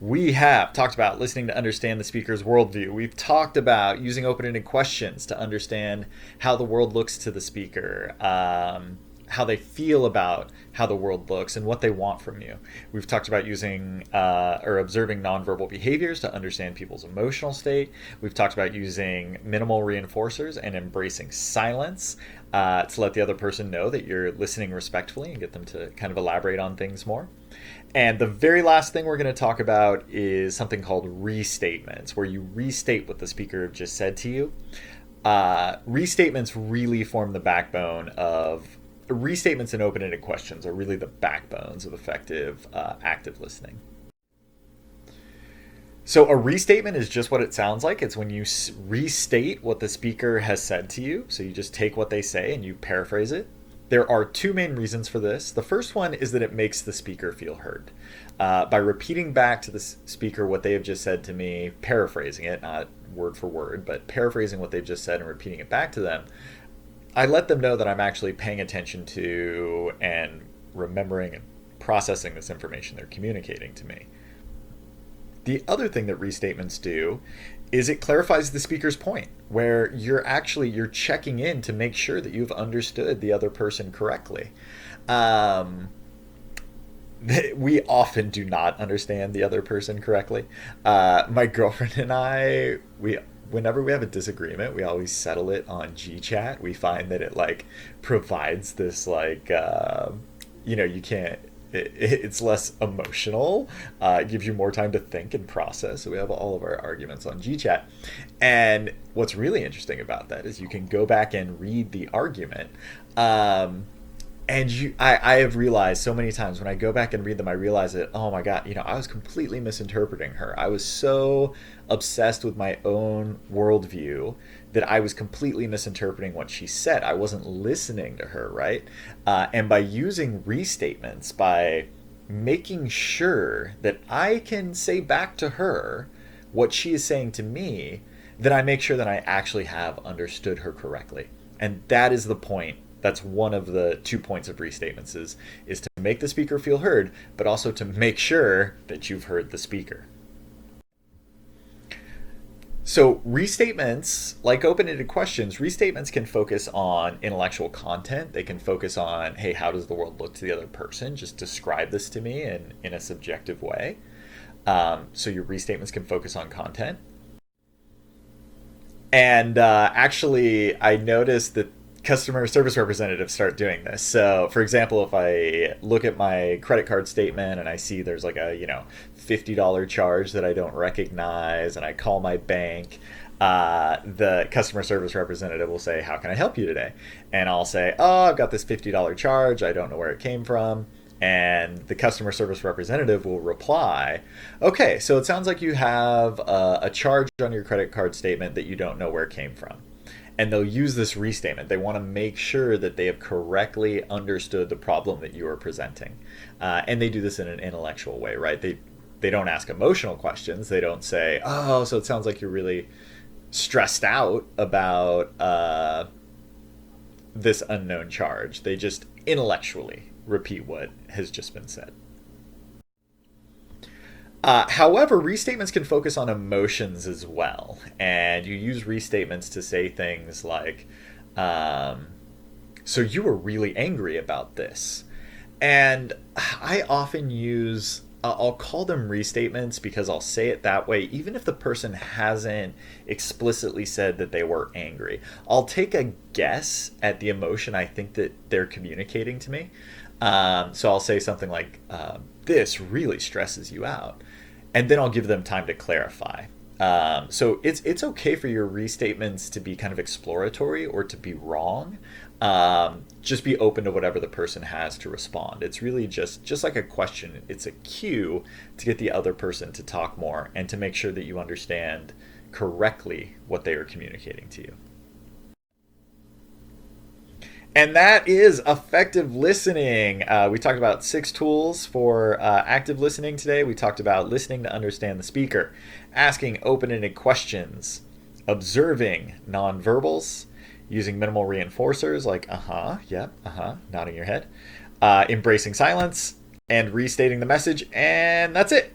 We have talked about listening to understand the speaker's worldview. We've talked about using open-ended questions to understand how the world looks to the speaker, how they feel about how the world looks, and what they want from you. We've talked about using or observing nonverbal behaviors to understand people's emotional state. We've talked about using minimal reinforcers and embracing silence to let the other person know that you're listening respectfully and get them to kind of elaborate on things more. And the very last thing we're going to talk about is something called restatements, where you restate what the speaker just said to you. Restatements really form the backbone of restatements and open-ended questions are really the backbones of effective active listening. So a restatement is just what it sounds like. It's when you restate what the speaker has said to you. So you just take what they say and you paraphrase it. There are two main reasons for this. The first one is that it makes the speaker feel heard. By repeating back to the speaker what they have just said to me, paraphrasing it, not word for word, but paraphrasing what they've just said and repeating it back to them, I let them know that I'm actually paying attention to and remembering and processing this information they're communicating to me. The other thing that restatements do is it clarifies the speaker's point, where you're checking in to make sure that you've understood the other person correctly. We often do not understand the other person correctly. My girlfriend and I, whenever we have a disagreement, we always settle it on GChat. We find that it provides this you can't. It's less emotional. It gives you more time to think and process. So we have all of our arguments on GChat. And what's really interesting about that is you can go back and read the argument. I have realized so many times when I go back and read them, I realize that, oh my God, I was completely misinterpreting her. I was so obsessed with my own worldview that I was completely misinterpreting what she said. I wasn't listening to her, right? And by using restatements, by making sure that I can say back to her what she is saying to me, then I make sure that I actually have understood her correctly. And that is the point. That's one of the 2 points of restatements is to make the speaker feel heard, but also to make sure that you've heard the speaker. So restatements, like open-ended questions, restatements can focus on intellectual content. They can focus on, hey, how does the world look to the other person? Just describe this to me in a subjective way. So your restatements can focus on content. And actually, I noticed that customer service representatives start doing this. So, for example, if I look at my credit card statement and I see there's like a $50 charge that I don't recognize, and I call my bank, the customer service representative will say, "How can I help you today?" And I'll say, "Oh, I've got this $50 charge. I don't know where it came from." And the customer service representative will reply, "Okay, so it sounds like you have a charge on your credit card statement that you don't know where it came from." And they'll use this restatement. They want to make sure that they have correctly understood the problem that you are presenting. And they do this in an intellectual way, right? They don't ask emotional questions. They don't say, "Oh, so it sounds like you're really stressed out about this unknown charge." They just intellectually repeat what has just been said. However, restatements can focus on emotions as well. And you use restatements to say things like, "So you were really angry about this." And I often I'll call them restatements because I'll say it that way, even if the person hasn't explicitly said that they were angry. I'll take a guess at the emotion I think that they're communicating to me. So I'll say something like, "This really stresses you out." And then I'll give them time to clarify. So it's okay for your restatements to be kind of exploratory or to be wrong. Just be open to whatever the person has to respond. It's really just like a question. It's a cue to get the other person to talk more and to make sure that you understand correctly what they are communicating to you. And that is effective listening. We talked about 6 tools for active listening today. We talked about listening to understand the speaker, asking open-ended questions, observing nonverbals, using minimal reinforcers like yep, nodding your head, embracing silence, and restating the message. And that's it.